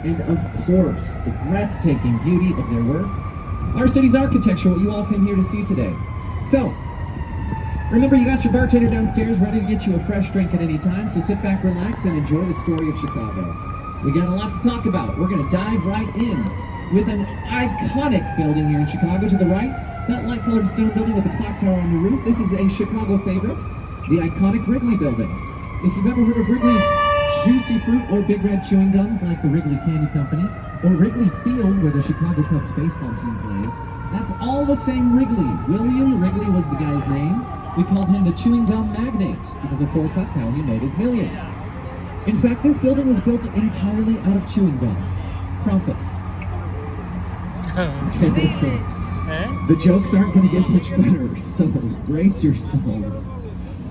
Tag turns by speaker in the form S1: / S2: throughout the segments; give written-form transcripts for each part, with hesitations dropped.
S1: and of course, the breathtaking beauty of their work, our city's architecture, what you all came here to see today. So, remember, you got your bartender downstairs ready to get you a fresh drink at any time, so sit back, relax, and enjoy the story of Chicago. We got a lot to talk about. We're going to dive right in with an iconic building here in Chicago. To the right, that light-colored stone building with a clock tower on the roof. This is a Chicago favorite, the iconic Wrigley building. If you've ever heard of Wrigley's juicy fruit or big red chewing gums like the Wrigley Candy Company, or Wrigley Field where the Chicago Cubs baseball team plays, that's all the same Wrigley. William Wrigley was the guy's name. We called him the chewing gum magnate because, of course, that's how he made his millions. In fact, this building was built entirely out of chewing gum. Profits. Okay, so the jokes aren't going to get much better, so brace yourselves.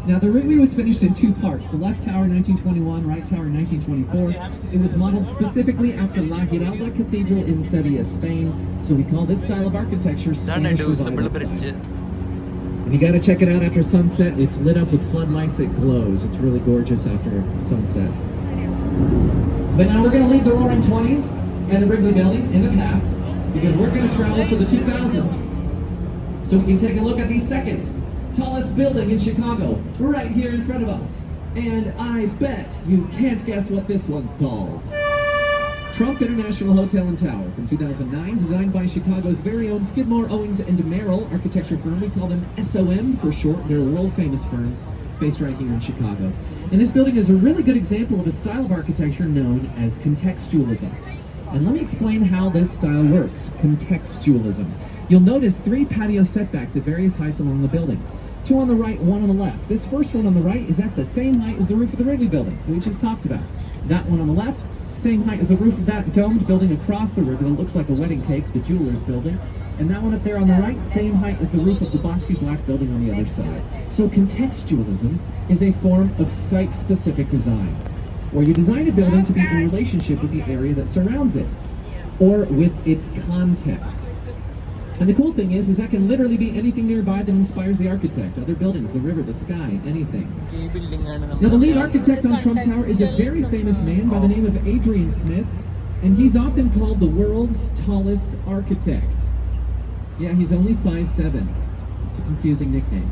S1: Now, the Wrigley was finished in two parts. The left tower in 1921, right tower in 1924. It was modeled specifically after La Giralda Cathedral in Sevilla, Spain. So we call this style of architecture Spanish Revival style. And you got to check it out after sunset. It's lit up with floodlights. It glows. It's really gorgeous after sunset. But now we're going to leave the Roaring 20s and the Wrigley building in the past because we're going to travel to the 2000s. So we can take a look at the second tallest building in Chicago, right here in front of us. And I bet you can't guess what this one's called. Trump International Hotel and Tower from 2009, designed by Chicago's very own Skidmore, Owings & Merrill architecture firm. We call them SOM for short. They're a world-famous firm based right here in Chicago. And this building is a really good example of a style of architecture known as contextualism. And let me explain how this style works, contextualism. You'll notice 3 patio setbacks at various heights along the building. 2 on the right, 1 on the left. This first one on the right is at the same height as the roof of the Wrigley building, we just talked about. That one on the left, same height as the roof of that domed building across the river that looks like a wedding cake, the jeweler's building. And that one up there on the right, same height as the roof of the boxy black building on the other side. So contextualism is a form of site-specific design, where you design a building to be in relationship with the area that surrounds it, or with its context. And the cool thing is that can literally be anything nearby that inspires the architect. Other buildings, the river, the sky, anything. Now, the lead architect on Trump Tower is a very famous man by the name of Adrian Smith, and he's often called the world's tallest architect. Yeah, he's only 5'7". It's a confusing nickname.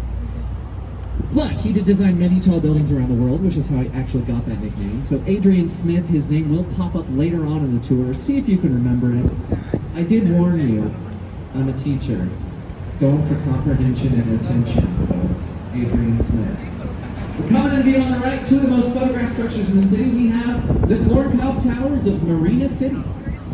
S1: But he did design many tall buildings around the world, which is how he actually got that nickname. So Adrian Smith, his name will pop up later on in the tour. See if you can remember it. I did warn you. I'm a teacher. Going for comprehension and retention, folks. Adrian Smith. We're coming in view on the right, 2 of the most photographed structures in the city. We have the corncob towers of Marina City.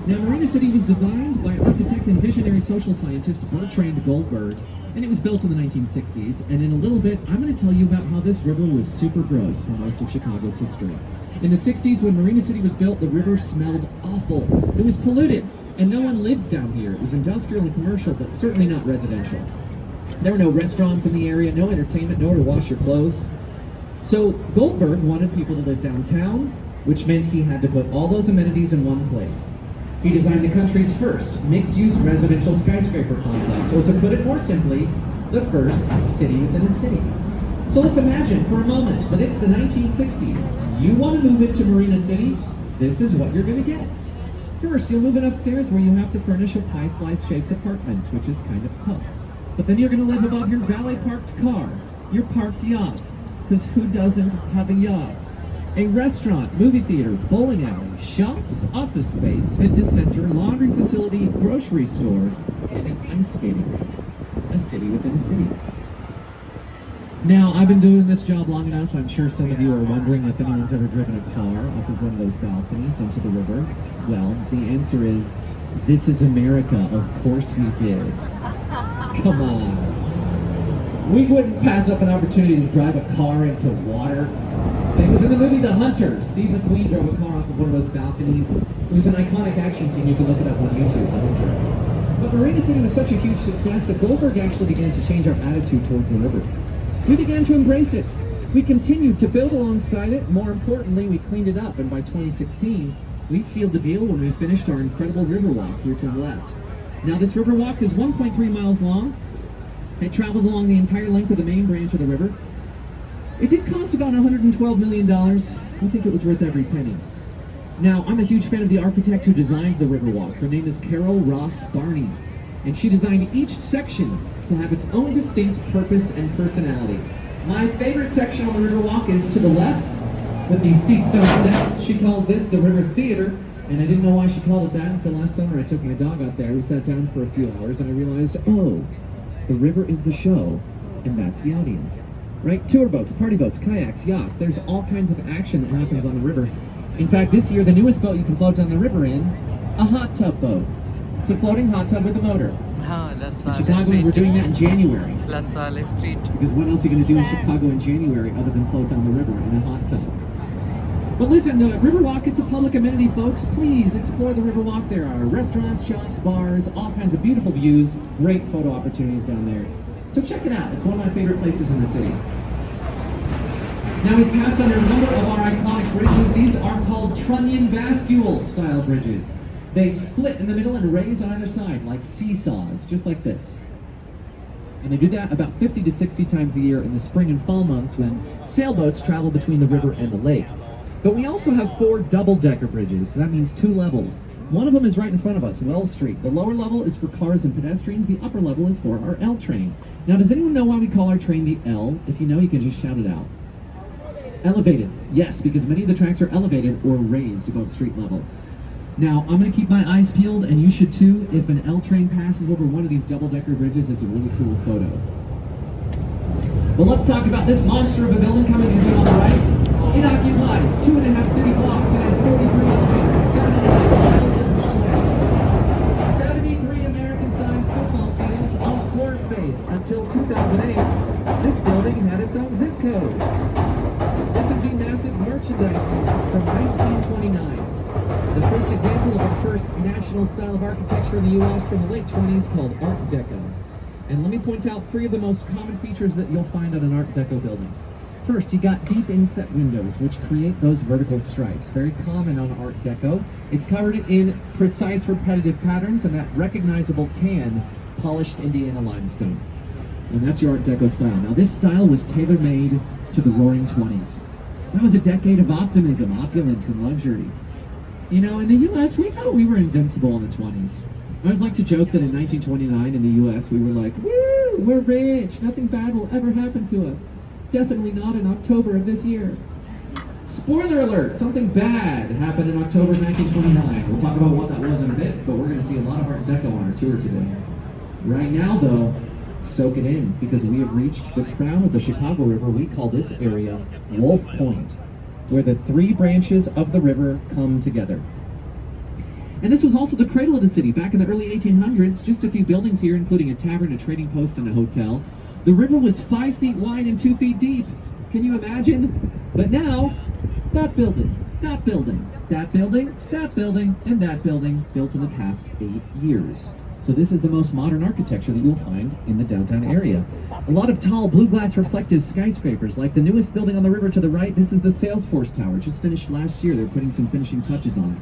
S1: Now, Marina City was designed by architect and visionary social scientist Bertrand Goldberg, and it was built in the 1960s. And in a little bit, I'm going to tell you about how this river was super gross for most of Chicago's history. In the 60s, when Marina City was built, the river smelled awful. It was polluted, and no one lived down here. It was industrial and commercial, but certainly not residential. There were no restaurants in the area, no entertainment, nowhere to wash your clothes. So Goldberg wanted people to live downtown, which meant he had to put all those amenities in one place. He designed the country's first mixed-use residential skyscraper complex, or to put it more simply, the first city within a city. So let's imagine for a moment that it's the 1960s. You want to move into Marina City? This is what you're going to get. First, you'll move in upstairs where you have to furnish a pie-slice-shaped apartment, which is kind of tough. But then you're going to live above your valet-parked car, your parked yacht, because who doesn't have a yacht? A restaurant, movie theater, bowling alley, shops, office space, fitness center, laundry facility, grocery store, and an ice skating rink. A city within a city. Now, I've been doing this job long enough. I'm sure some of you are wondering if anyone's ever driven a car off of one of those balconies into the river. Well, the answer is, this is America. Of course we did. Come on. We wouldn't pass up an opportunity to drive a car into water. It was in the movie The Hunter. Steve McQueen drove a car off of one of those balconies. It was an iconic action scene. You can look it up on YouTube, The Hunter. But Marina City was such a huge success that Goldberg actually began to change our attitude towards the river. We began to embrace it. We continued to build alongside it. More importantly, we cleaned it up, and by 2016, we sealed the deal when we finished our incredible river walk here to the left. Now, this river walk is 1.3 miles long. It travels along the entire length of the main branch of the river. It did cost about $112 million. I think it was worth every penny. Now, I'm a huge fan of the architect who designed the Riverwalk. Her name is Carol Ross Barney, and she designed each section to have its own distinct purpose and personality. My favorite section on the Riverwalk is to the left, with these steep stone steps. She calls this the River Theater, and I didn't know why she called it that until last summer. I took my dog out there, we sat down for a few hours, and I realized, oh, the river is the show, and that's the audience. Right? Tour boats, party boats, kayaks, yachts, there's all kinds of action that happens on the river. In fact, this year, the newest boat you can float down the river in, a hot tub boat. It's a floating hot tub with a motor. In Chicago, we're doing that in January.
S2: La Salle Street.
S1: Because what else are you going to do in Chicago in January other than float down the river in a hot tub? But listen, the Riverwalk, it's a public amenity, folks. Please explore the Riverwalk. There are restaurants, shops, bars, all kinds of beautiful views, great photo opportunities down there. So check it out. It's one of my favorite places in the city. Now we've passed under a number of our iconic bridges. These are called trunnion bascule style bridges. They split in the middle and raise on either side like seesaws, just like this. And they do that about 50 to 60 times a year in the spring and fall months when sailboats travel between the river and the lake. But we also have 4 double-decker bridges, so that means 2 levels. One of them is right in front of us, Wells Street. The lower level is for cars and pedestrians. The upper level is for our L train. Now, does anyone know why we call our train the L? If you know, you can just shout it out. Elevated. Yes, because many of the tracks are elevated or raised above street level. Now, I'm going to keep my eyes peeled, and you should too. If an L train passes over one of these double-decker bridges, it's a really cool photo. Well, let's talk about this monster of a building coming in on the right. It occupies 2.5 city blocks and has 43 elevators, 7.5 miles in long length, 73 American-sized football fields on floor space. Until 2008, this building had its own zip code. This is the massive merchandise mall from 1929. The first example of our first national style of architecture in the U.S. from the late 20s called Art Deco. And let me point out 3 of the most common features that you'll find on an Art Deco building. First, you got deep inset windows, which create those vertical stripes. Very common on Art Deco. It's covered in precise repetitive patterns and that recognizable tan polished Indiana limestone. And that's your Art Deco style. Now, this style was tailor-made to the Roaring 20s. That was a decade of optimism, opulence, and luxury. You know, in the U.S., we thought we were invincible in the 20s. I always like to joke that in 1929 in the U.S., we were like, woo, we're rich, nothing bad will ever happen to us. Definitely not in October of this year. Spoiler alert, something bad happened in October 1929. We'll talk about what that was in a bit, but we're going to see a lot of Art Deco on our tour today. Right now, though, soak it in, because we have reached the crown of the Chicago River. We call this area Wolf Point, where the 3 branches of the river come together. And this was also the cradle of the city. Back in the early 1800s, just a few buildings here, including a tavern, a trading post, and a hotel. The river was 5 feet wide and 2 feet deep. Can you imagine? But now, that building, that building, that building, that building, and that building built in the past 8 years. So this is the most modern architecture that you'll find in the downtown area. A lot of tall blue glass reflective skyscrapers, like the newest building on the river to the right. This is the Salesforce Tower, just finished last year. They're putting some finishing touches on it.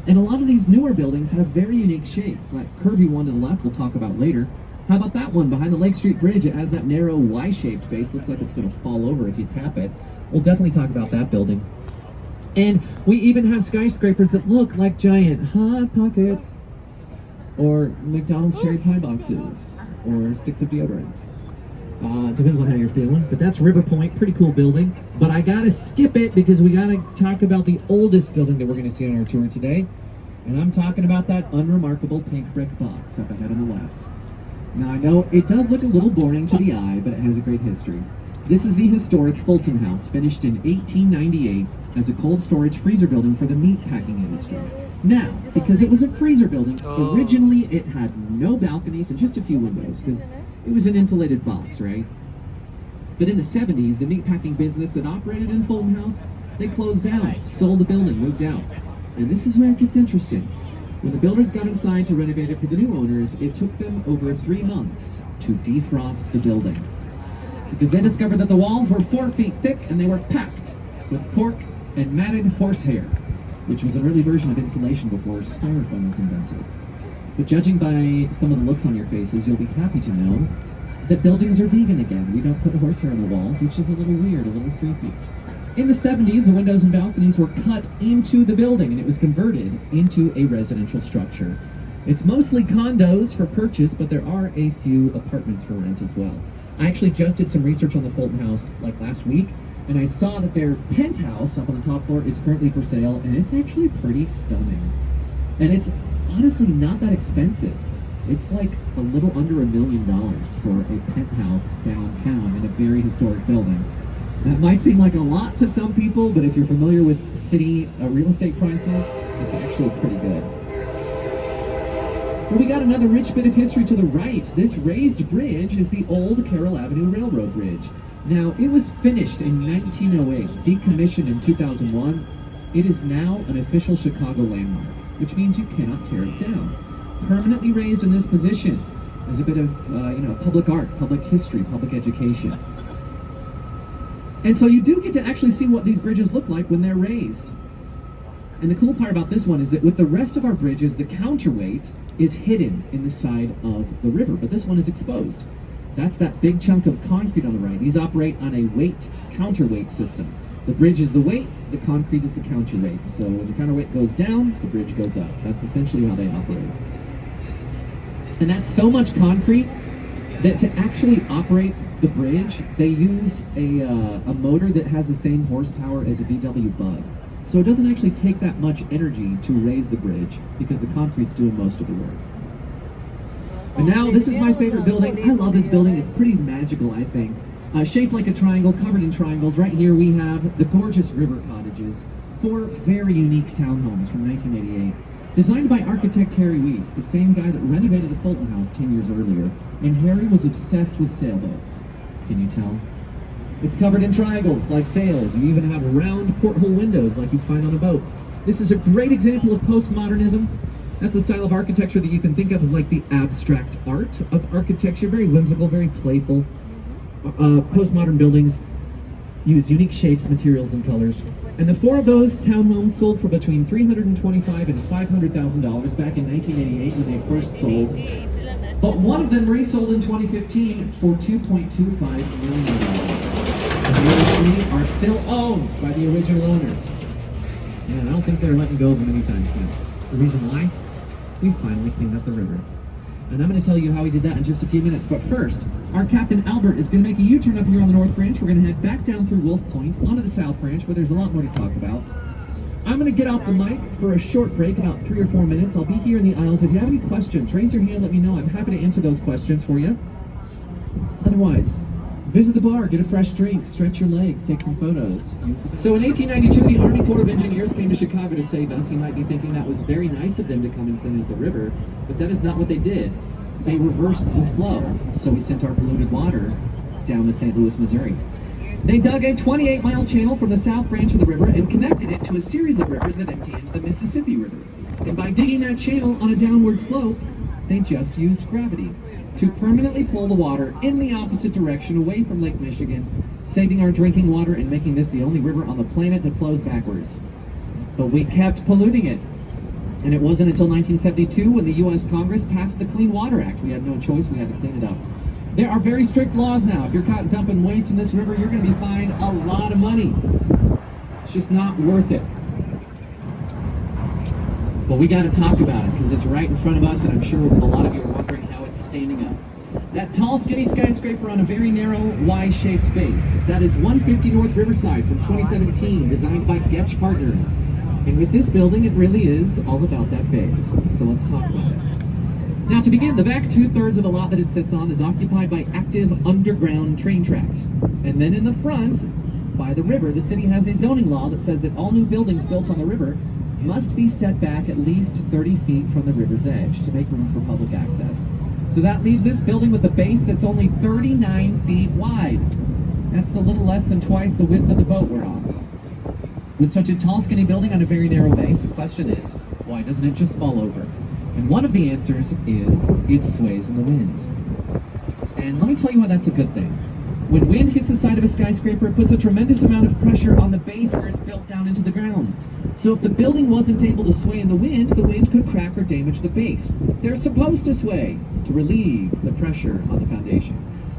S1: And a lot of these newer buildings have very unique shapes, like curvy one to the left we'll talk about later. How about that one behind the Lake Street Bridge? It has that narrow Y-shaped base. Looks like it's going to fall over if you tap it. We'll definitely talk about that building. And we even have skyscrapers that look like giant Hot Pockets, or McDonald's cherry pie boxes, or sticks of deodorant. Depends on how you're feeling. But that's River Point, pretty cool building. But I gotta skip it because we gotta talk about the oldest building that we're gonna see on our tour today. And I'm talking about that unremarkable pink brick box up ahead on the left. Now I know it does look a little boring to the eye, but it has a great history. This is the historic Fulton House, finished in 1898 as a cold storage freezer building for the meat packing industry. Now, because it was a freezer building, originally it had no balconies and just a few windows, because it was an insulated box, right? But in the 70s, the meatpacking business that operated in Fulton House, they closed down, sold the building, moved out. And this is where it gets interesting. When the builders got inside to renovate it for the new owners, it took them over 3 months to defrost the building. Because they discovered that the walls were 4 feet thick and they were packed with cork and matted horsehair, which was an early version of insulation before styrofoam was invented. But judging by some of the looks on your faces, you'll be happy to know that buildings are vegan again. We don't put horsehair on the walls, which is a little weird, a little creepy. In the 70s, the windows and balconies were cut into the building and it was converted into a residential structure. It's mostly condos for purchase, but there are a few apartments for rent as well. I actually just did some research on the Fulton House like last week, and I saw that their penthouse up on the top floor is currently for sale, and it's actually pretty stunning. And it's honestly not that expensive. It's like a little under $1 million for a penthouse downtown in a very historic building. That might seem like a lot to some people, but if you're familiar with city real estate prices, it's actually pretty good. Well, we got another rich bit of history to the right. This raised bridge is the old Carroll Avenue Railroad Bridge. Now, it was finished in 1908, decommissioned in 2001. It is now an official Chicago landmark, which means you cannot tear it down. Permanently raised in this position is a bit of public art, public history, public education. And so you do get to actually see what these bridges look like when they're raised. And the cool part about this one is that with the rest of our bridges, the counterweight is hidden in the side of the river, but this one is exposed. That's that big chunk of concrete on the right. These operate on a weight counterweight system. The bridge is the weight, the concrete is the counterweight. So when the counterweight goes down, the bridge goes up. That's essentially how they operate. And that's so much concrete that to actually operate the bridge, they use a motor that has the same horsepower as a VW Bug. So it doesn't actually take that much energy to raise the bridge because the concrete's doing most of the work. But now, this is my favorite building. I love this building. It's pretty magical, I think. Shaped like a triangle, covered in triangles. Right here we have the gorgeous river cottages. 4 very unique townhomes from 1988. Designed by architect Harry Weiss, the same guy that renovated the Fulton House 10 years earlier. And Harry was obsessed with sailboats. Can you tell? It's covered in triangles, like sails. You even have round porthole windows like you'd find on a boat. This is a great example of postmodernism. That's a style of architecture that you can think of as like the abstract art of architecture. Very whimsical, very playful. Postmodern buildings use unique shapes, materials, and colors. And the 4 of those townhomes sold for between $325,000 and $500,000 back in 1988 when they first sold. But one of them resold in 2015 for $2.25 million. And the other 3 are still owned by the original owners. And I don't think they're letting go of them anytime soon. The reason why? We finally cleaned up the river. And I'm going to tell you how we did that in just a few minutes. But first, our Captain Albert is going to make a U-turn up here on the North Branch. We're going to head back down through Wolf Point onto the South Branch, where there's a lot more to talk about. I'm going to get off the mic for a short break, about 3 or 4 minutes. I'll be here in the aisles. If you have any questions, raise your hand, let me know. I'm happy to answer those questions for you. Otherwise, visit the bar, get a fresh drink, stretch your legs, take some photos. So in 1892, the Army Corps of Engineers came to Chicago to save us. You might be thinking that was very nice of them to come and clean up the river, but that is not what they did. They reversed the flow, so we sent our polluted water down to St. Louis, Missouri. They dug a 28-mile channel from the South Branch of the river and connected it to a series of rivers that empty into the Mississippi River. And by digging that channel on a downward slope, they just used gravity to permanently pull the water in the opposite direction away from Lake Michigan, saving our drinking water and making this the only river on the planet that flows backwards. But we kept polluting it. And it wasn't until 1972 when the U.S. Congress passed the Clean Water Act. We had no choice, we had to clean it up. There are very strict laws now. If you're caught dumping waste in this river, you're going to be fined a lot of money. It's just not worth it. But we got to talk about it because it's right in front of us, and I'm sure a lot of you are wondering how it's standing up. That tall, skinny skyscraper on a very narrow, Y-shaped base. That is 150 North Riverside from 2017, designed by Getch Partners. And with this building, it really is all about that base. So let's talk about it. Now to begin, the back 2/3 of the lot that it sits on is occupied by active underground train tracks. And then in the front, by the river, the city has a zoning law that says that all new buildings built on the river must be set back at least 30 feet from the river's edge to make room for public access. So that leaves this building with a base that's only 39 feet wide. That's a little less than twice the width of the boat we're on. With such a tall, skinny building on a very narrow base, the question is, why doesn't it just fall over? And one of the answers is, it sways in the wind. And let me tell you why that's a good thing. When wind hits the side of a skyscraper, it puts a tremendous amount of pressure on the base where it's built down into the ground. So if the building wasn't able to sway in the wind could crack or damage the base. They're supposed to sway to relieve the pressure on the foundation.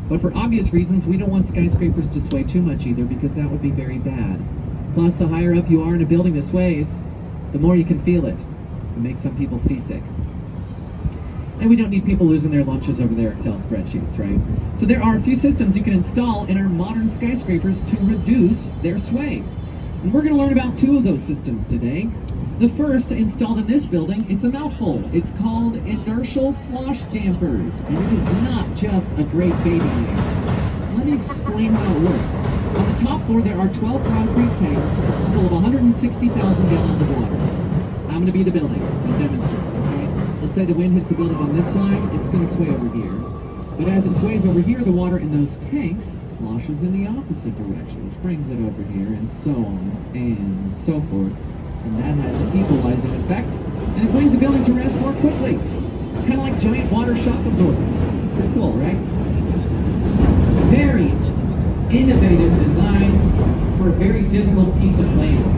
S1: But for obvious reasons, we don't want skyscrapers to sway too much either, because that would be very bad. Plus, the higher up you are in a building that sways, the more you can feel it. It makes some people seasick. And we don't need people losing their lunches over their Excel spreadsheets, right? So there are a few systems you can install in our modern skyscrapers to reduce their sway. And we're going to learn about two of those systems today. The first, installed in this building, it's a mouthful. It's called inertial slosh dampers, and it is not just a great baby name. Let me explain how it works. On the top floor, there are 12 concrete tanks full of 160,000 gallons of water. I'm going to be the building and demonstrate, okay? Let's say the wind hits the building on this side, it's going to sway over here. But as it sways over here, the water in those tanks sloshes in the opposite direction, which brings it over here, and so on and so forth. And that has an equalizing effect, and it brings the building to rest more quickly. Kind of like giant water shock absorbers. Pretty cool, right? Very innovative design for a very difficult piece of land.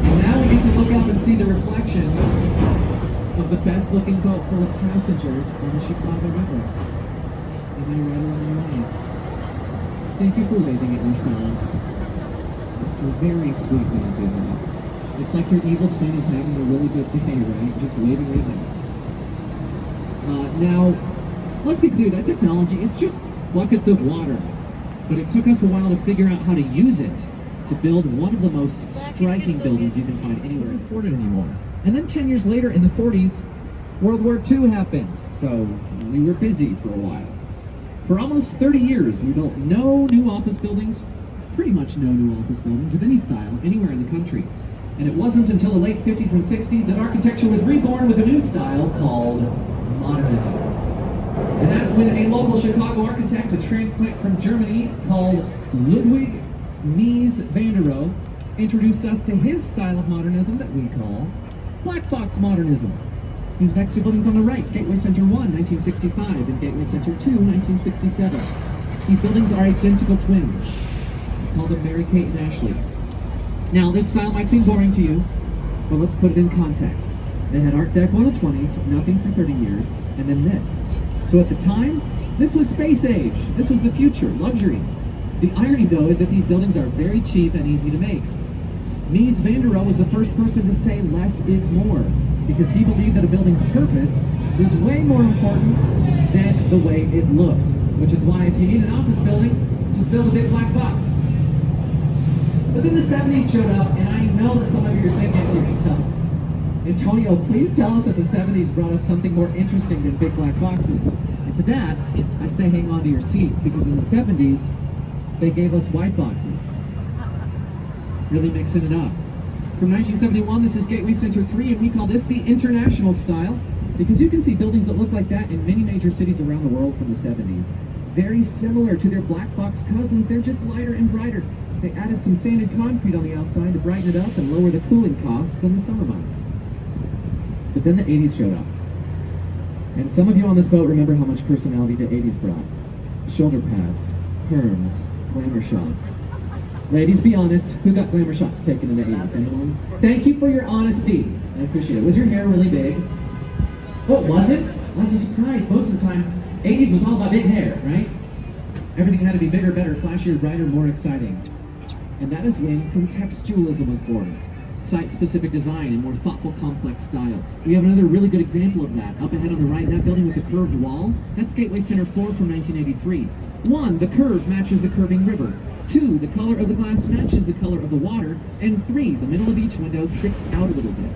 S1: And now we get to look up and see the reflection of the best looking boat full of passengers on the Chicago River. Am I right or am I right? Thank you for waving at yourselves. It's a very sweet way of doing that. It's like your evil twin is having a really good day, right? Just waving at them. Now, let's be clear, that technology, it's just buckets of water. But it took us a while to figure out how to use it to build one of the most striking buildings you can find anywhere. We can't afford it anymore. And then 10 years later, in the 40s, World War II happened. So we were busy for a while. For almost 30 years, we built no new office buildings, pretty much no new office buildings of any style anywhere in the country. And it wasn't until the late 50s and 60s that architecture was reborn with a new style called modernism. And that's when a local Chicago architect, a transplant from Germany called Ludwig Mies van der Rohe, introduced us to his style of modernism that we call black box modernism. These next two buildings on the right, Gateway Center 1, 1965, and Gateway Center 2, 1967. These buildings are identical twins. We call them Mary Kate and Ashley. Now, this style might seem boring to you, but let's put it in context. They had Art Deco in the 20s, nothing for 30 years, and then this. So at the time, this was space age. This was the future, luxury. The irony, though, is that these buildings are very cheap and easy to make. Mies van der Rohe was the first person to say less is more, because he believed that a building's purpose was way more important than the way it looked. Which is why if you need an office building, just build a big black box. But then the 70s showed up, and I know that some of you are thinking to yourselves, Antonio, please tell us that the 70s brought us something more interesting than big black boxes. And to that, I say hang on to your seats, because in the 70s, they gave us white boxes. Really mixing it up. From 1971, this is Gateway Center 3, and we call this the international style, because you can see buildings that look like that in many major cities around the world from the 70s. Very similar to their black box cousins, they're just lighter and brighter. They added some sanded concrete on the outside to brighten it up and lower the cooling costs in the summer months. But then the 80s showed up. And some of you on this boat remember how much personality the 80s brought. Shoulder pads, perms, glamour shots. Ladies, be honest, who got glamour shots taken in the 80s? Anyone? Thank you for your honesty. I appreciate it. Was your hair really big? What was it? I was surprised. Most of the time, 80s was all about big hair, right? Everything had to be bigger, better, flashier, brighter, more exciting. And that is when contextualism was born. Site-specific design and more thoughtful, complex style. We have another really good example of that. Up ahead on the right, that building with the curved wall, that's Gateway Center 4 from 1983. 1, the curve matches the curving river. 2, the color of the glass matches the color of the water. And 3, the middle of each window sticks out a little bit.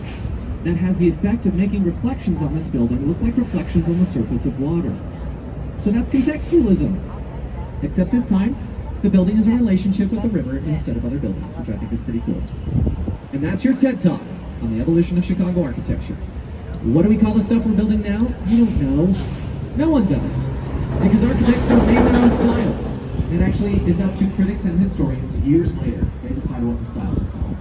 S1: That has the effect of making reflections on this building look like reflections on the surface of water. So that's contextualism. Except this time, the building is a relationship with the river instead of other buildings, which I think is pretty cool. And that's your TED Talk on the evolution of Chicago architecture. What do we call the stuff we're building now? I don't know. No one does. Because architects don't name their own styles. It actually is up to critics and historians years later. They decide what the styles are called.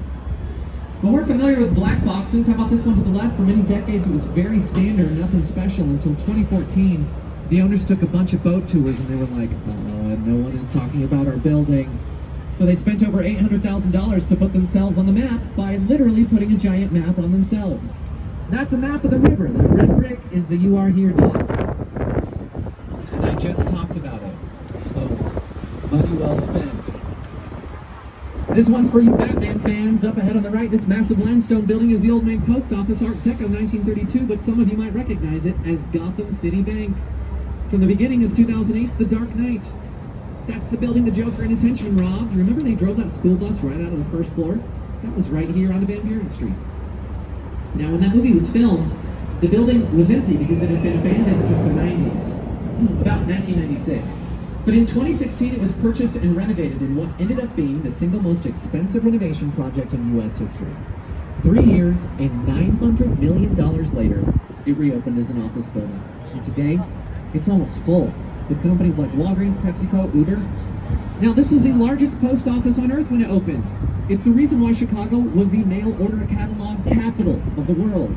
S1: But we're familiar with black boxes. How about this one to the left? For many decades, it was very standard, nothing special, until 2014. The owners took a bunch of boat tours and they were like, no one is talking about our building. So they spent over $800,000 to put themselves on the map by literally putting a giant map on themselves. That's a map of the river. That red brick is the "You Are Here" dot. And I just talked about it. So, money well spent. This one's for you Batman fans. Up ahead on the right, this massive limestone building is the Old Main Post Office, Art Deco 1932, but some of you might recognize it as Gotham City Bank. From the beginning of 2008's The Dark Knight. That's the building the Joker and his henchmen robbed. Remember they drove that school bus right out of the first floor? That was right here on Van Buren Street. Now, when that movie was filmed, the building was empty because it had been abandoned since the 90s, about 1996. But in 2016, it was purchased and renovated in what ended up being the single most expensive renovation project in U.S. history. 3 years and $900 million later, it reopened as an office building. And today, it's almost full, with companies like Walgreens, PepsiCo, Uber. Now, this was the largest post office on Earth when it opened. It's the reason why Chicago was the mail order catalog capital of the world.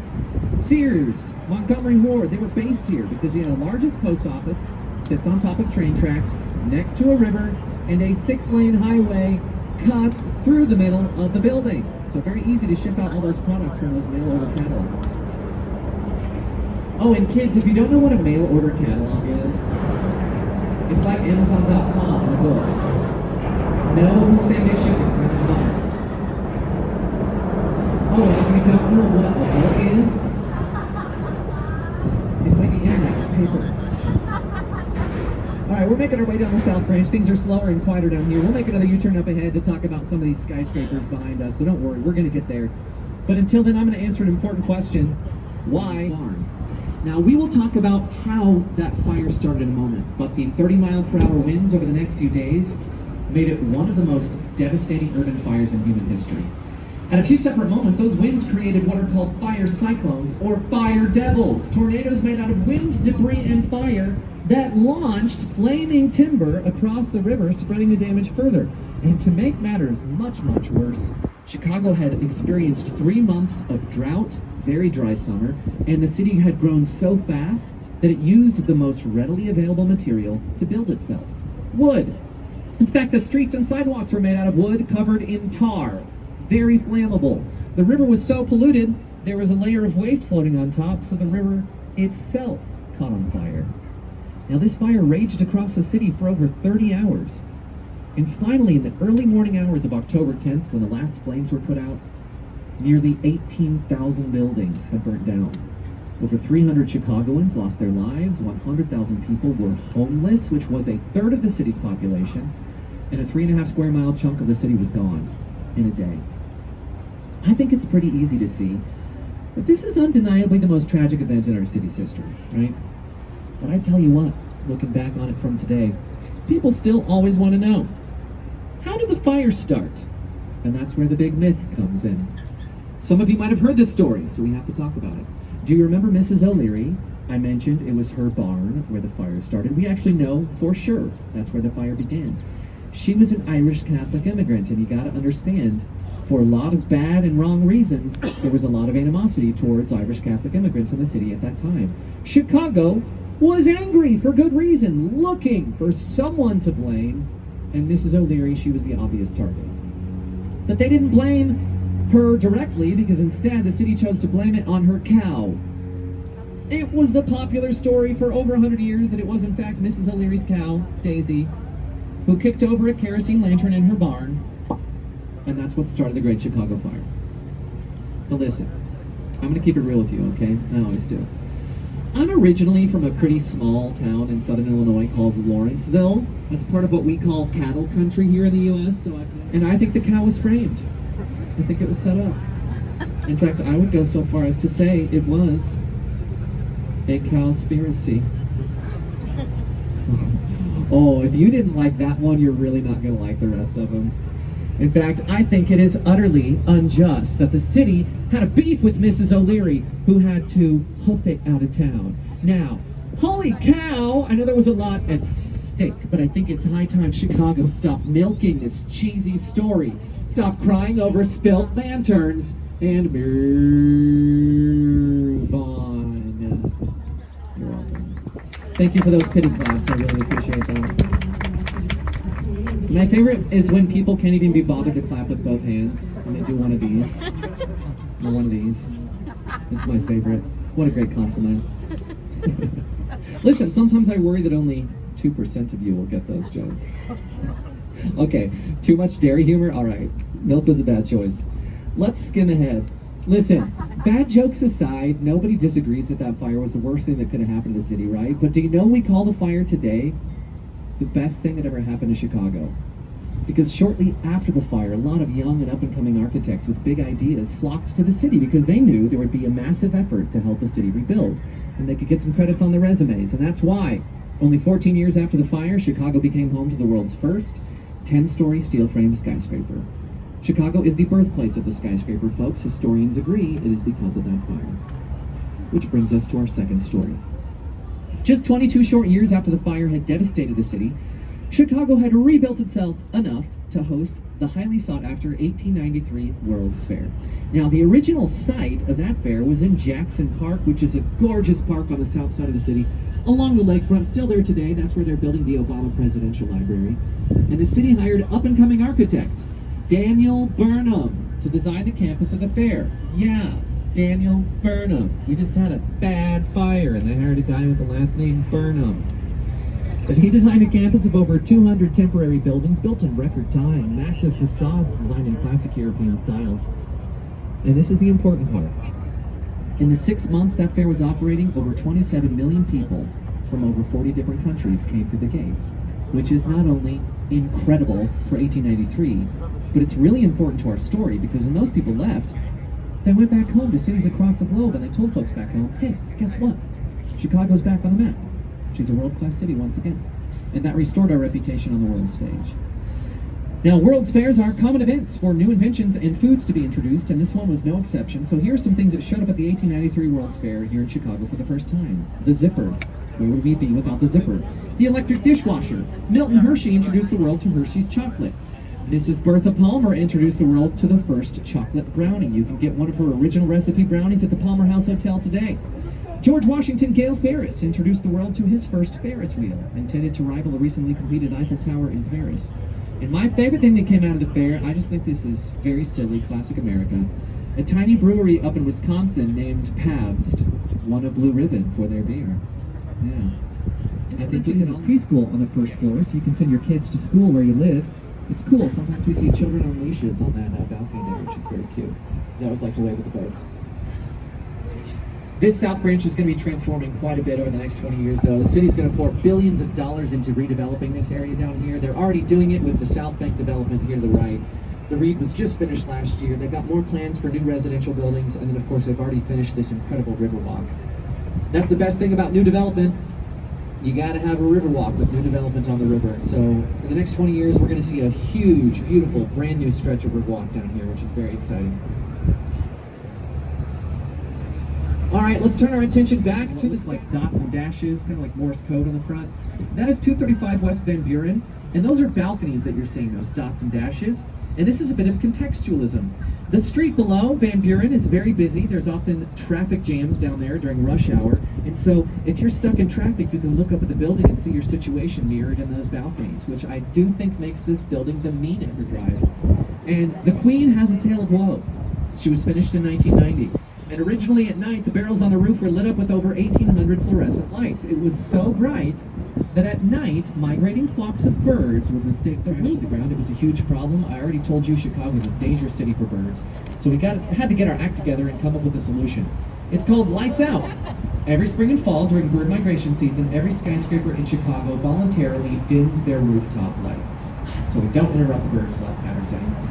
S1: Sears, Montgomery Ward, they were based here because the largest post office sits on top of train tracks, next to a river, and a 6-lane highway cuts through the middle of the building. So very easy to ship out all those products from those mail order catalogs. Oh, and kids, if you don't know what a mail order catalog is, it's like Amazon.com or a book. No same-day shipping, kind of fun. Oh, and if you don't know what a book is, it's like the internet, paper. Alright, we're making our way down the South Branch. Things are slower and quieter down here. We'll make another U-turn up ahead to talk about some of these skyscrapers behind us, so don't worry, we're going to get there. But until then, I'm going to answer an important question. Why barn? Now, we will talk about how that fire started in a moment, but the 30-mile-per-hour winds over the next few days made it one of the most devastating urban fires in human history. At a few separate moments, those winds created what are called fire cyclones, or fire devils, tornadoes made out of wind, debris, and fire that launched flaming timber across the river, spreading the damage further. And to make matters much, much worse, Chicago had experienced 3 months of drought, very dry summer, and the city had grown so fast that it used the most readily available material to build itself: wood. In fact, the streets and sidewalks were made out of wood covered in tar, very flammable. The river was so polluted, there was a layer of waste floating on top, so the river itself caught on fire. Now, this fire raged across the city for over 30 hours. And finally, in the early morning hours of October 10th, when the last flames were put out, nearly 18,000 buildings had burnt down. Over 300 Chicagoans lost their lives, 100,000 people were homeless, which was a third of the city's population, and a 3.5 square mile chunk of the city was gone in a day. I think it's pretty easy to see that this is undeniably the most tragic event in our city's history, right? But I tell you what, looking back on it from today, people still always want to know, how did the fire start? And that's where the big myth comes in. Some of you might have heard this story, so we have to talk about it. Do you remember Mrs. O'Leary? I mentioned it was her barn where the fire started. We actually know for sure that's where the fire began. She was an Irish Catholic immigrant, and you gotta understand, for a lot of bad and wrong reasons, there was a lot of animosity towards Irish Catholic immigrants in the city at that time. Chicago was angry for good reason, looking for someone to blame, and Mrs. O'Leary, she was the obvious target. But they didn't blame her directly, because instead the city chose to blame it on her cow. It was the popular story for over 100 years that it was in fact Mrs. O'Leary's cow, Daisy, who kicked over a kerosene lantern in her barn, and that's what started the Great Chicago Fire. But listen, I'm gonna keep it real with you, okay? I always do. I'm originally from a pretty small town in southern Illinois called Lawrenceville. That's part of what we call cattle country here in the U.S. And I think the cow was framed. I think it was set up. In fact, I would go so far as to say it was a cowspiracy. Oh, if you didn't like that one, you're really not going to like the rest of them. In fact, I think it is utterly unjust that the city had a beef with Mrs. O'Leary, who had to hoof it out of town. Now, holy cow, I know there was a lot at stake, but I think it's high time Chicago stopped milking this cheesy story. Stop crying over spilt lanterns and move on. You're welcome. Thank you for those pity claps. I really appreciate that. My favorite is when people can't even be bothered to clap with both hands and they do one of these. Or one of these. It's my favorite. What a great compliment. Listen, sometimes I worry that only 2% of you will get those jokes. Okay, too much dairy humor? All right, Milk was a bad choice. Let's skim ahead. Listen, bad jokes aside, nobody disagrees that that fire was the worst thing that could have happened to the city, right? But do you know we call the fire today the best thing that ever happened to Chicago? Because shortly after the fire, a lot of young and up-and-coming architects with big ideas flocked to the city because they knew there would be a massive effort to help the city rebuild, and they could get some credits on their resumes, and that's why, only 14 years after the fire, Chicago became home to the world's first 10-story steel-framed skyscraper. Chicago is the birthplace of the skyscraper, folks. Historians agree it is because of that fire. Which brings us to our second story. Just 22 short years after the fire had devastated the city, Chicago had rebuilt itself enough to host the highly sought-after 1893 World's Fair. Now, the original site of that fair was in Jackson Park, which is a gorgeous park on the south side of the city, along the lakefront. Still there today. That's where they're building the Obama Presidential Library. And the city hired up-and-coming architect Daniel Burnham to design the campus of the fair. Yeah, Daniel Burnham. We just had a bad fire, and they hired a guy with the last name Burnham. But he designed a campus of over 200 temporary buildings built in record time, massive facades designed in classic European styles. And this is the important part. In the 6 months that fair was operating, over 27 million people from over 40 different countries came through the gates, which is not only incredible for 1893, but it's really important to our story because when those people left, they went back home to cities across the globe and they told folks back home, hey, guess what? Chicago's back on the map. She's a world-class city once again. And that restored our reputation on the world stage. Now, World's Fairs are common events for new inventions and foods to be introduced, and this one was no exception. So here are some things that showed up at the 1893 World's Fair here in Chicago for the first time. The zipper. Where would we be without the zipper? The electric dishwasher. Milton Hershey introduced the world to Hershey's chocolate. Mrs. Bertha Palmer introduced the world to the first chocolate brownie. You can get one of her original recipe brownies at the Palmer House Hotel today. George Washington Gale Ferris introduced the world to his first Ferris wheel, intended to rival the recently completed Eiffel Tower in Paris. And my favorite thing that came out of the fair, I just think this is very silly, classic America. A tiny brewery up in Wisconsin named Pabst won a blue ribbon for their beer. Yeah. I think it has a preschool on the first floor, so you can send your kids to school where you live. It's cool. Sometimes we see children on leashes on that balcony there, which is very cute. They always like to wave with the boats. This South Branch is going to be transforming quite a bit over the next 20 years, though. The city's going to pour billions of dollars into redeveloping this area down here. They're already doing it with the South Bank development here to the right. The Reed was just finished last year. They've got more plans for new residential buildings, and then, of course, they've already finished this incredible Riverwalk. That's the best thing about new development. You got to have a Riverwalk with new development on the river. So, in the next 20 years, we're going to see a huge, beautiful, brand new stretch of Riverwalk down here, which is very exciting. All right, let's turn our attention back to this like dots and dashes, kind of like Morse code on the front. That is 235 West Van Buren, and those are balconies that you're seeing, those dots and dashes. And this is a bit of contextualism. The street below Van Buren is very busy. There's often traffic jams down there during rush hour. And so if you're stuck in traffic, you can look up at the building and see your situation mirrored in those balconies, which I do think makes this building the meanest drive. And the Queen has a tale of woe. She was finished in 1990. And originally at night, the barrels on the roof were lit up with over 1,800 fluorescent lights. It was so bright that at night, migrating flocks of birds would mistake the crash to the ground. It was a huge problem. I already told you Chicago is a dangerous city for birds. So we had to get our act together and come up with a solution. It's called Lights Out. Every spring and fall during bird migration season, every skyscraper in Chicago voluntarily dims their rooftop lights, so we don't interrupt the birds' flight patterns anymore.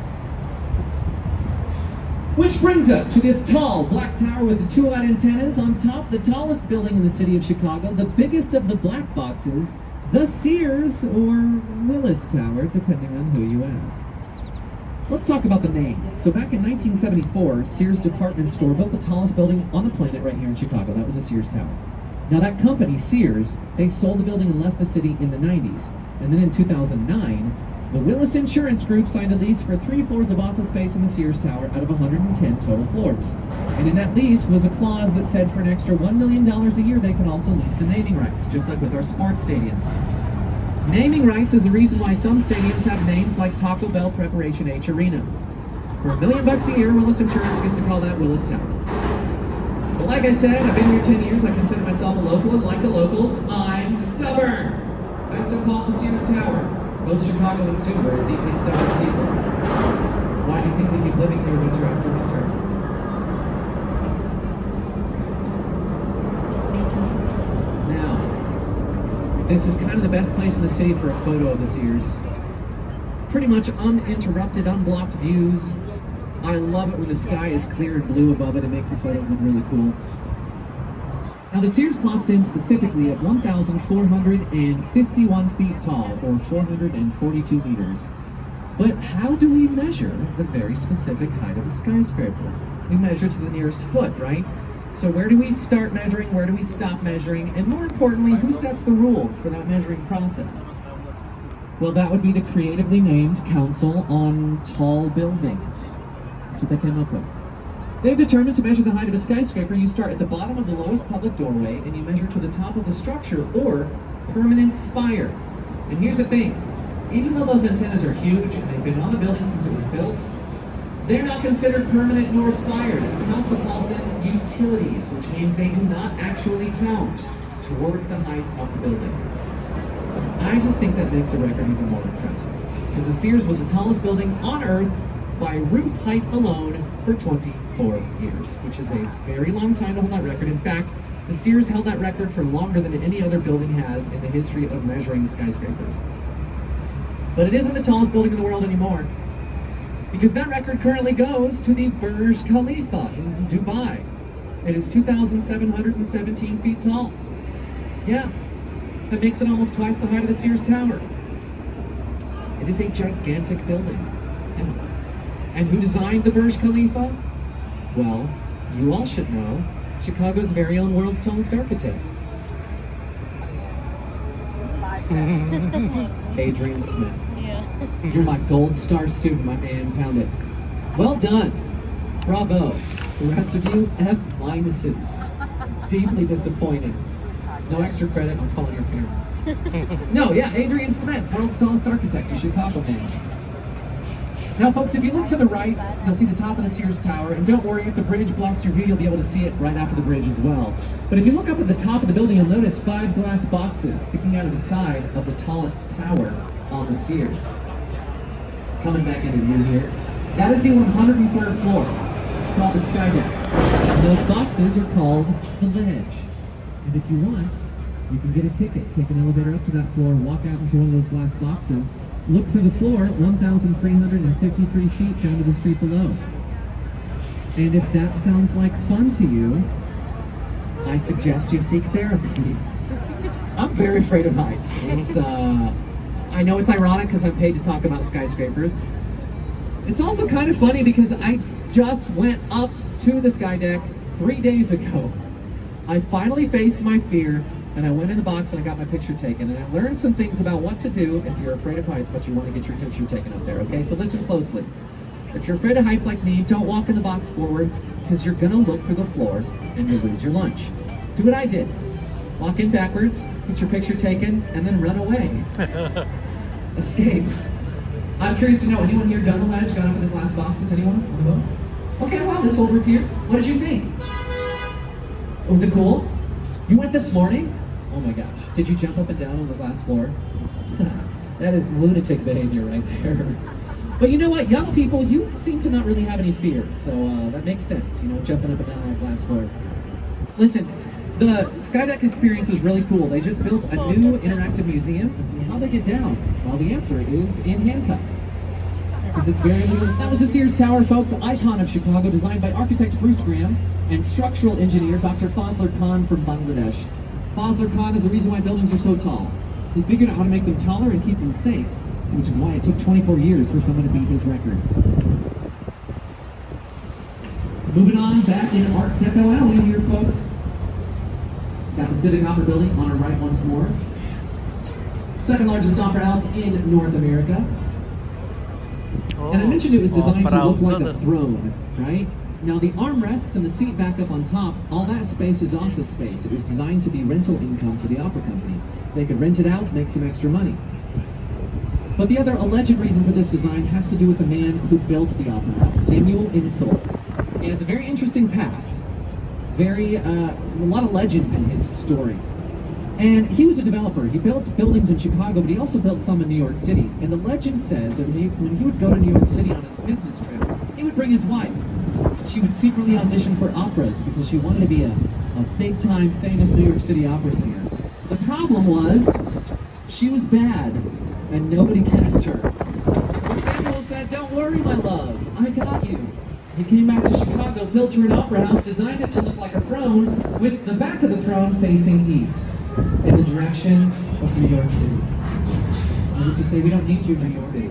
S1: Which brings us to this tall black tower with the 2 wide antennas on top, the tallest building in the city of Chicago, the biggest of the black boxes, the Sears or Willis Tower, depending on who you ask. Let's talk about the name. So back in 1974, Sears department store built the tallest building on the planet right here in Chicago. That was the Sears Tower. Now that company, Sears, they sold the building and left the city in the 90s. And then in 2009, the Willis Insurance Group signed a lease for 3 floors of office space in the Sears Tower out of 110 total floors. And in that lease was a clause that said for an extra $1 million a year, they could also lease the naming rights, just like with our sports stadiums. Naming rights is the reason why some stadiums have names like Taco Bell Preparation H Arena. For $1 million a year, Willis Insurance gets to call that Willis Tower. But like I said, I've been here 10 years, I consider myself a local, and like the locals, I'm stubborn. I still call it the Sears Tower. Most Chicagoans do. We're a deeply stubborn people. Why do you I think we keep living here winter after winter. Now, this is kind of the best place in the city for a photo of the Sears. Pretty much uninterrupted, unblocked views. I love it when the sky is clear and blue above it. It makes the photos look really cool. Now the Sears clocks in specifically at 1,451 feet tall, or 442 meters. But how do we measure the very specific height of a skyscraper? We measure to the nearest foot, right? So where do we start measuring? Where do we stop measuring? And more importantly, who sets the rules for that measuring process? Well, that would be the creatively named Council on Tall Buildings. That's what they came up with. They've determined to measure the height of a skyscraper. You start at the bottom of the lowest public doorway and you measure to the top of the structure or permanent spire. And here's the thing, even though those antennas are huge and they've been on the building since it was built, they're not considered permanent nor spires. The council calls them utilities, which means they do not actually count towards the height of the building. I just think that makes the record even more impressive, because the Sears was the tallest building on Earth by roof height alone for 24 years, which is a very long time to hold that record. In fact, the Sears held that record for longer than any other building has in the history of measuring skyscrapers. But it isn't the tallest building in the world anymore, because that record currently goes to the Burj Khalifa in Dubai. It is 2,717 feet tall. Yeah, that makes it almost twice the height of the Sears Tower. It is a gigantic building. Yeah. And who designed the Burj Khalifa? Well, you all should know, Chicago's very own world's tallest architect. Adrian Smith.
S2: Yeah.
S1: You're my gold star student, my man. Pound it. Well done. Bravo. The rest of you, F minuses. Deeply disappointing. No extra credit, I'm calling your parents. No, yeah, Adrian Smith, world's tallest architect of Chicago, man. Now, folks, if you look to the right, you'll see the top of the Sears Tower, and don't worry, if the bridge blocks your view, you'll be able to see it right after the bridge as well. But if you look up at the top of the building, you'll notice 5 glass boxes sticking out of the side of the tallest tower on the Sears. Coming back into view here. That is the 103rd floor. It's called the Sky Deck. And those boxes are called the Ledge. And if you want, you can get a ticket, take an elevator up to that floor, walk out into one of those glass boxes, look through the floor, 1,353 feet down to the street below. And if that sounds like fun to you, I suggest you seek therapy. I'm very afraid of heights. It's, I know it's ironic because I'm paid to talk about skyscrapers. It's also kind of funny because I just went up to the Sky Deck 3 days ago. I finally faced my fear, and I went in the box and I got my picture taken, and I learned some things about what to do if you're afraid of heights but you want to get your picture taken up there, okay? So listen closely. If you're afraid of heights like me, don't walk in the box forward, because you're gonna look through the floor and you'll lose your lunch. Do what I did. Walk in backwards, get your picture taken, and then run away. Escape. I'm curious to know, anyone here done the ledge, got up in the glass boxes? Anyone on the boat? Okay, well, this whole group here. What did you think? Was it cool? You went this morning? Oh my gosh. Did you jump up and down on the glass floor? That is lunatic behavior right there. But you know what? Young people, you seem to not really have any fears, so that makes sense, you know, jumping up and down on a glass floor. Listen, the Skydeck experience is really cool. They just built a new interactive museum. How'd they get down? Well, the answer is in handcuffs. Because it's very little. That was the Sears Tower, folks, an icon of Chicago, designed by architect Bruce Graham and structural engineer Dr. Fazlur Khan from Bangladesh. Fazlur Khan is the reason why buildings are so tall. He figured out how to make them taller and keep them safe, which is why it took 24 years for someone to beat his record. Moving on, back in Art Deco Alley here, folks. Got the Civic Opera Building on our right once more. Second largest opera house in North America. And I mentioned it was designed to look like a throne, right? Now the armrests and the seat back up on top, all that space is office space. It was designed to be rental income for the opera company. They could rent it out, make some extra money. But the other alleged reason for this design has to do with the man who built the opera house, Samuel Insull. He has a very interesting past. There's a lot of legends in his story. And he was a developer. He built buildings in Chicago, but he also built some in New York City. And the legend says that when he would go to New York City on his business trips, bring his wife. She would secretly audition for operas because she wanted to be a big-time famous New York City opera singer. The problem was, she was bad, and nobody cast her. But Samuel said, "Don't worry, my love, I got you." He came back to Chicago, built her an opera house, designed it to look like a throne, with the back of the throne facing east, in the direction of New York City. As if to say, we don't need you, New York City.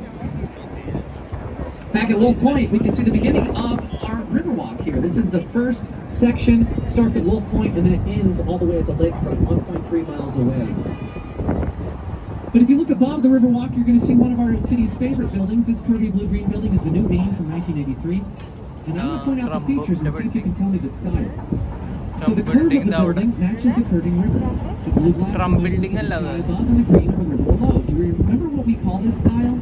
S1: Back at Wolf Point, we can see the beginning of our Riverwalk here. This is the first section, starts at Wolf Point, and then it ends all the way at the lake from 1.3 miles away. But if you look above the Riverwalk, you're going to see one of our city's favorite buildings. This curvy blue-green building is the New Veen from 1983. And I'm going to point out the features and see if you can tell me the style. So the curve of the building matches the curving river. The blue glass reminds us of the sky above and the green of the river below. Do you remember what we call this style?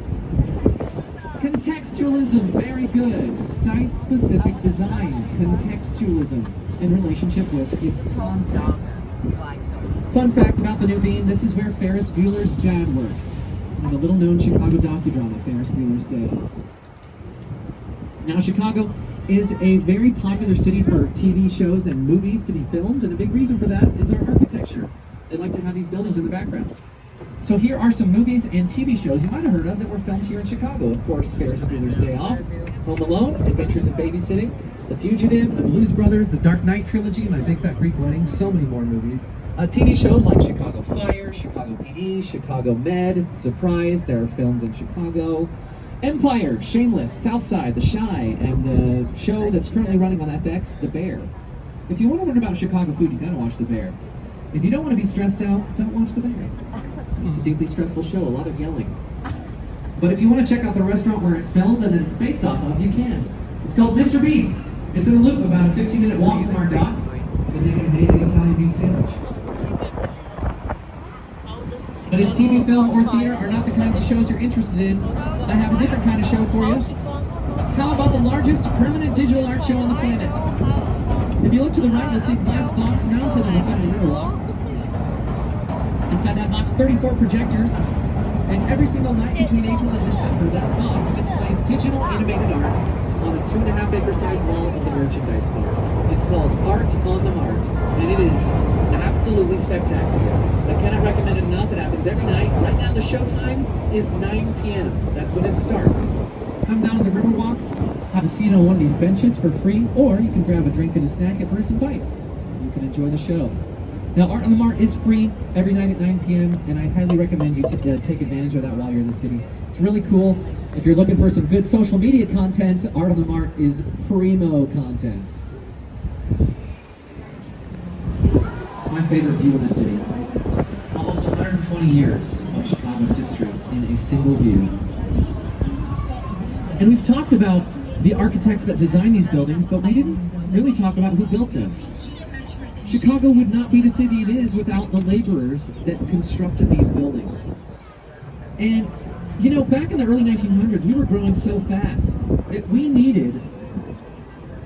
S1: Contextualism, very good. Site-specific design, contextualism, in relationship with its context. Fun fact about the New Veen, this is where Ferris Bueller's dad worked, in the little-known Chicago docudrama, Ferris Bueller's Day Off. Now, Chicago is a very popular city for TV shows and movies to be filmed, and a big reason for that is our architecture. They like to have these buildings in the background. So here are some movies and TV shows you might have heard of that were filmed here in Chicago. Of course, Ferris Bueller's Day Off, Home Alone, Adventures in Babysitting, The Fugitive, The Blues Brothers, The Dark Knight Trilogy, My Big Fat Greek Wedding, so many more movies. TV shows like Chicago Fire, Chicago PD, Chicago Med, Surprise, they're filmed in Chicago. Empire, Shameless, Southside, The Chi, and the show that's currently running on FX, The Bear. If you want to learn about Chicago food, you gotta watch The Bear. If you don't want to be stressed out, don't watch The Bear. It's a deeply stressful show, a lot of yelling. But if you want to check out the restaurant where it's filmed and that it's based off of, you can. It's called Mr. Beef. It's in a loop about a 15-minute walk from our dock. They make an amazing Italian beef sandwich. But if TV, film, or theater are not the kinds of shows you're interested in, I have a different kind of show for you. How about the largest permanent digital art show on the planet? If you look to the right, you'll see a glass box mounted on the side of the Riverwalk. Inside that box, 34 projectors, and every single night between April and December, that box displays digital animated art on a 2.5-acre size wall of the merchandise mart. It's called Art on the Mart, and it is absolutely spectacular. I cannot recommend it enough. It happens every night. Right now, the show time is 9 p.m. That's when it starts. Come down to the Riverwalk, have a seat on one of these benches for free, or you can grab a drink and a snack at Birds and Bites. You can enjoy the show. Now, Art on the Mart is free every night at 9 p.m., and I highly recommend you take advantage of that while you're in the city. It's really cool. If you're looking for some good social media content, Art on the Mart is primo content. It's my favorite view of the city. Almost 120 years of Chicago's history in a single view. And we've talked about the architects that designed these buildings, but we didn't really talk about who built them. Chicago would not be the city it is without the laborers that constructed these buildings. And, you know, back in the early 1900s, we were growing so fast that we needed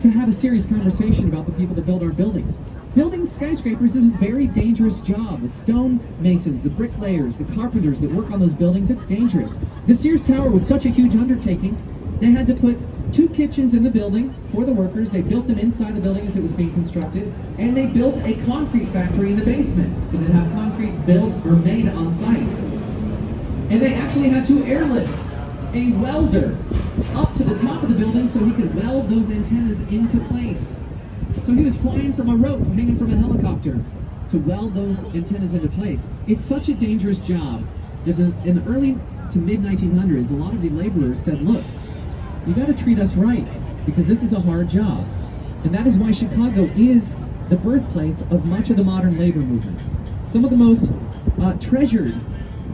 S1: to have a serious conversation about the people that build our buildings. Building skyscrapers is a very dangerous job. The stone masons, the bricklayers, the carpenters that work on those buildings, it's dangerous. The Sears Tower was such a huge undertaking, they had to put 2 kitchens in the building for the workers. They built them inside the building as it was being constructed, and they built a concrete factory in the basement, so they'd have concrete built or made on site. And they actually had to airlift a welder up to the top of the building so he could weld those antennas into place. So he was flying from a rope, hanging from a helicopter, to weld those antennas into place. It's such a dangerous job that in the early to mid-1900s, a lot of the laborers said, look, you got to treat us right, because this is a hard job. And that is why Chicago is the birthplace of much of the modern labor movement. Some of the most treasured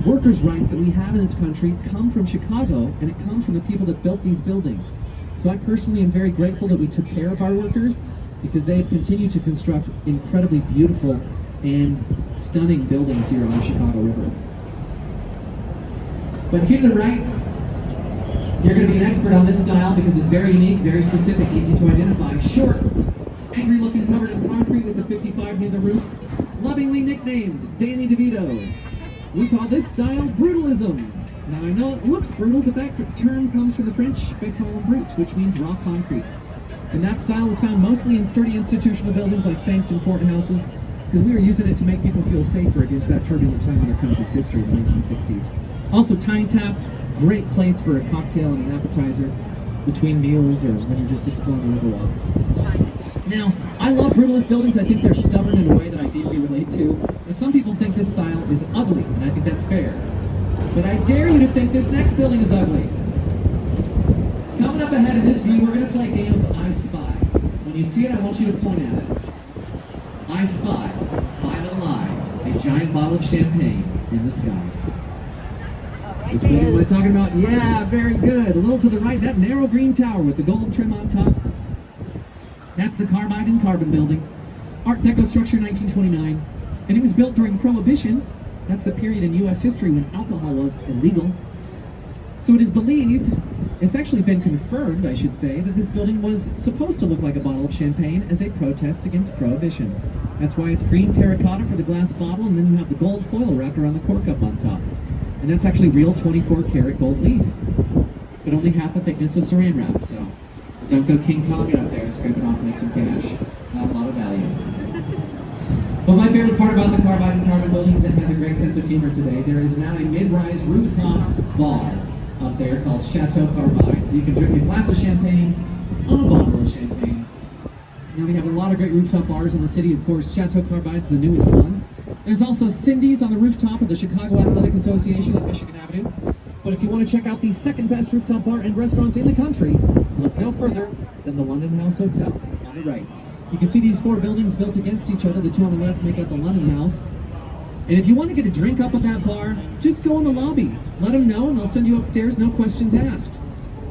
S1: workers' rights that we have in this country come from Chicago, and it comes from the people that built these buildings. So I personally am very grateful that we took care of our workers, because they've continued to construct incredibly beautiful and stunning buildings here on the Chicago River. But here to the right, you're going to be an expert on this style because it's very unique, very specific, easy to identify. Short, angry looking, covered in concrete with a 55 near the roof, lovingly nicknamed Danny DeVito. We call this style brutalism. Now I know it looks brutal, but that term comes from the French béton brut, which means raw concrete. And that style is found mostly in sturdy institutional buildings like banks and courthouses, because we were using it to make people feel safer against that turbulent time in our country's history in the 1960s. Also, Tiny Tap, great place for a cocktail and an appetizer between meals or when you're just exploring the Riverwalk. Now, I love brutalist buildings. I think they're stubborn in a way that I deeply relate to. But some people think this style is ugly, and I think that's fair. But I dare you to think this next building is ugly. Coming up ahead in this view, we're going to play a game of I Spy. When you see it, I want you to point at it. I spy, by the lie, a giant bottle of champagne in the sky. Which building am I talking about? Yeah, very good. A little to the right, that narrow green tower with the gold trim on top. That's the Carbide and Carbon building. Art Deco structure, 1929. And it was built during Prohibition. That's the period in U.S. history when alcohol was illegal. So it is believed, it's actually been confirmed, I should say, that this building was supposed to look like a bottle of champagne as a protest against Prohibition. That's why it's green terracotta for the glass bottle, and then you have the gold foil wrapped around the cork up on top. And that's actually real 24-karat gold leaf, but only half the thickness of saran wrap, so don't go King Kong it up there, scrape it off and make some cash. Not a lot of value. But my favorite part about the Carbide and Carbon building is it has a great sense of humor today. There is now a mid-rise rooftop bar up there called Chateau Carbide. So you can drink a glass of champagne on a bottle of champagne. Now we have a lot of great rooftop bars in the city. Of course, Chateau Carbide is the newest one. There's also Cindy's on the rooftop of the Chicago Athletic Association on Michigan Avenue. But if you want to check out the second best rooftop bar and restaurant in the country, look no further than the London House Hotel on the right. You can see these four buildings built against each other. The two on the left make up the London House. And if you want to get a drink up at that bar, just go in the lobby. Let them know and they'll send you upstairs, no questions asked.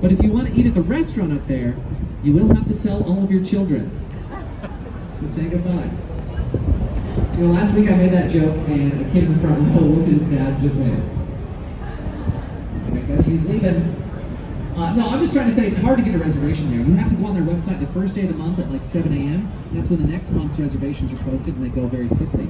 S1: But if you want to eat at the restaurant up there, you will have to sell all of your children. So say goodbye. You know, last week I made that joke and a kid in the front row looked at his dad and just went, I guess he's leaving. No, I'm just trying to say it's hard to get a reservation there. You have to go on their website the first day of the month at like 7 a.m. That's when the next month's reservations are posted and they go very quickly.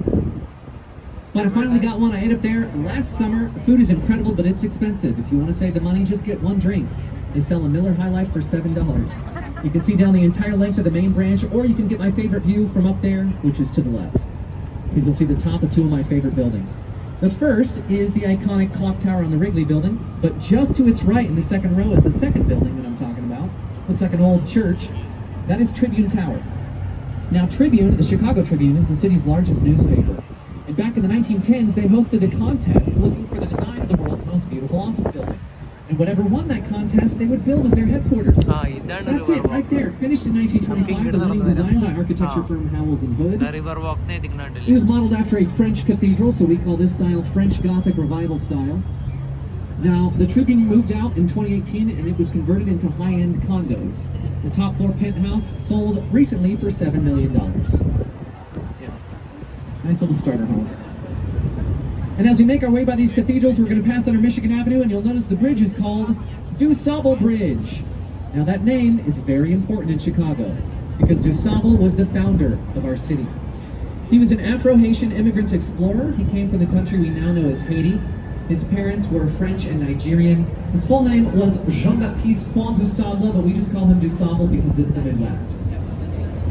S1: But I finally got one. I ate up there last summer. The food is incredible, but it's expensive. If you want to save the money, just get one drink. They sell a Miller High Life for $7. You can see down the entire length of the main branch, or you can get my favorite view from up there, which is to the left. Because you'll see the top of two of my favorite buildings. The first is the iconic clock tower on the Wrigley building, but just to its right in the second row is the second building that I'm talking about. Looks like an old church. That is Tribune Tower. Now Tribune, the Chicago Tribune, is the city's largest newspaper. And back in the 1910s, they hosted a contest looking for the design of the world's most beautiful office building. And whatever won that contest, they would build as their headquarters. That's it, right there. Finished in 1925, the winning design by architecture firm Howells and Hood. It was modeled after a French cathedral, so we call this style French Gothic Revival style. Now, the Tribune moved out in 2018, and it was converted into high-end condos. The top floor penthouse sold recently for $7 million. Yeah, nice little starter home. And as we make our way by these cathedrals, we're going to pass under Michigan Avenue, and you'll notice the bridge is called DuSable Bridge. Now that name is very important in Chicago, because DuSable was the founder of our city. He was an Afro-Haitian immigrant explorer. He came from the country we now know as Haiti. His parents were French and Nigerian. His full name was Jean-Baptiste Point DuSable, but we just call him DuSable because it's the Midwest.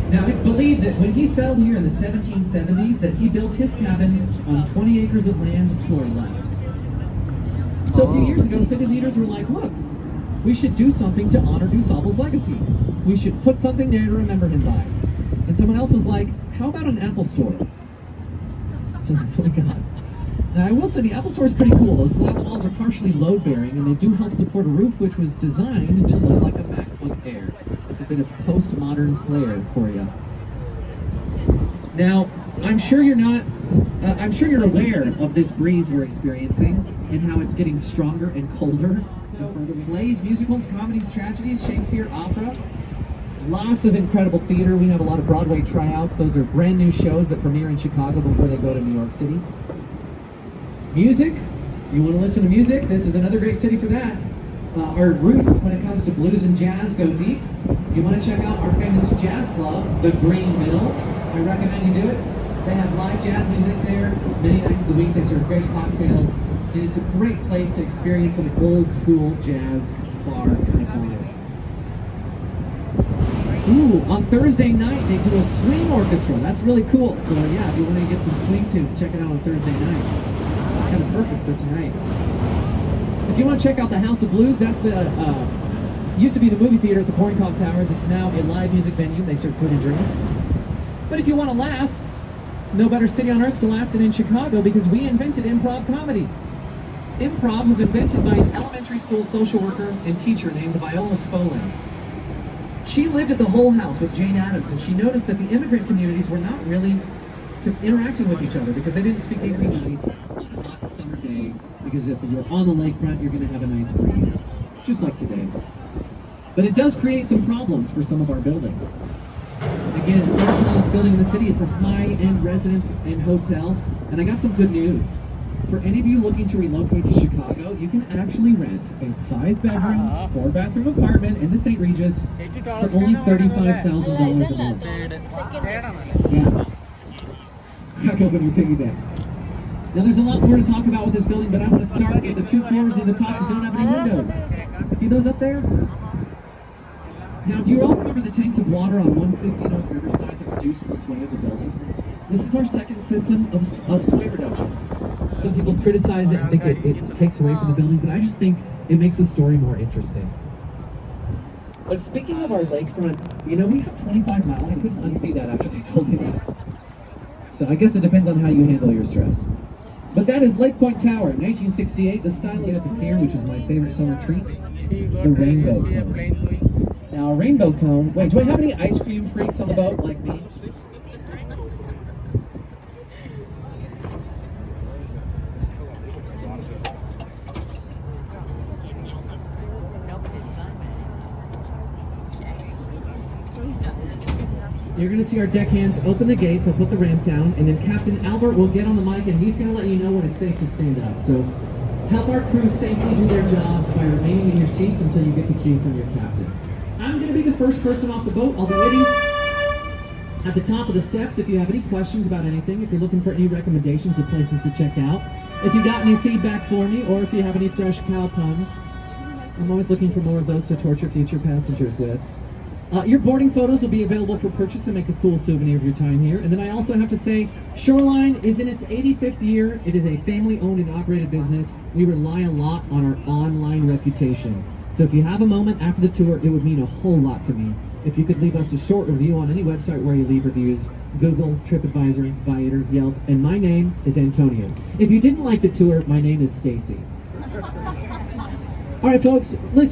S1: Now, it's believed that when he settled here in the 1770s, that he built his cabin on 20 acres of land to our left. So a few years ago, city leaders were like, look, we should do something to honor DuSable's legacy. We should put something there to remember him by. And someone else was like, how about an Apple store? So that's what we got. Now, I will say the Apple Store is pretty cool. Those glass walls are partially load-bearing, and they do help support a roof which was designed to look like a MacBook Air. It's a bit of postmodern flair for you. Now, I'm sure you're aware of this breeze we're experiencing and how it's getting stronger and colder. So, plays, musicals, comedies, tragedies, Shakespeare, opera. Lots of incredible theater. We have a lot of Broadway tryouts. Those are brand new shows that premiere in Chicago before they go to New York City. Music, you want to listen to music? This is another great city for that. Our roots when it comes to blues and jazz go deep. If you want to check out our famous jazz club, the Green Mill, I recommend you do it. They have live jazz music there many nights of the week. They serve great cocktails, and it's a great place to experience an old school jazz bar kind of vibe. Ooh, on Thursday night they do a swing orchestra. That's really cool. So yeah, if you want to get some swing tunes, check it out on Thursday night. It's kind of perfect for tonight. If you want to check out the House of Blues, that's the used to be the movie theater at the Corncob Towers. It's now a live music venue. They serve food and drinks. But if you want to laugh, no better city on earth to laugh than in Chicago, because we invented improv comedy. Improv was invented by an elementary school social worker and teacher named Viola Spolin. She lived at the Hull House with Jane Addams, and she noticed that the immigrant communities were not really interacting with each other because they didn't speak English on a hot summer day, because if you're on the lakefront, you're going to have a nice breeze, just like today. But it does create some problems for some of our buildings. Again, the tallest building in the city, it's a high-end residence and hotel, and I got some good news. For any of you looking to relocate to Chicago, you can actually rent a 5-bedroom, 4-bathroom apartment in the St. Regis for only $35,000 a month. Yeah. Crack open your piggy banks. Now there's a lot more to talk about with this building, but I'm going to start with the 2 floors near the top that don't have any windows. See those up there? Now, do you all remember the tanks of water on 150 North Riverside that reduced the sway of the building? This is our second system of sway reduction. Some people criticize it and think it takes away from the building, but I just think it makes the story more interesting. But speaking of our lakefront, you know, we have 25 miles. I couldn't unsee that after they told me that. So I guess it depends on how you handle your stress. But that is Lake Point Tower, 1968. The stylish pier, which is my favorite summer treat, the rainbow cone. Now, a rainbow cone. Wait, do I have any ice cream freaks on the boat like me? You're going to see our deckhands open the gate, they'll put the ramp down, and then Captain Albert will get on the mic and he's going to let you know when it's safe to stand up. So help our crew safely do their jobs by remaining in your seats until you get the cue from your captain. I'm going to be the first person off the boat. I'll be waiting at the top of the steps if you have any questions about anything, if you're looking for any recommendations of places to check out, if you got any feedback for me, or if you have any fresh cow puns. I'm always looking for more of those to torture future passengers with. Your boarding photos will be available for purchase and make a cool souvenir of your time here. And then I also have to say, Shoreline is in its 85th year. It is a family-owned and operated business. We rely a lot on our online reputation. So if you have a moment after the tour, it would mean a whole lot to me if you could leave us a short review on any website where you leave reviews. Google, TripAdvisor, Viator, Yelp, and my name is Antonio. If you didn't like the tour, my name is Stacy. All right, folks, listen.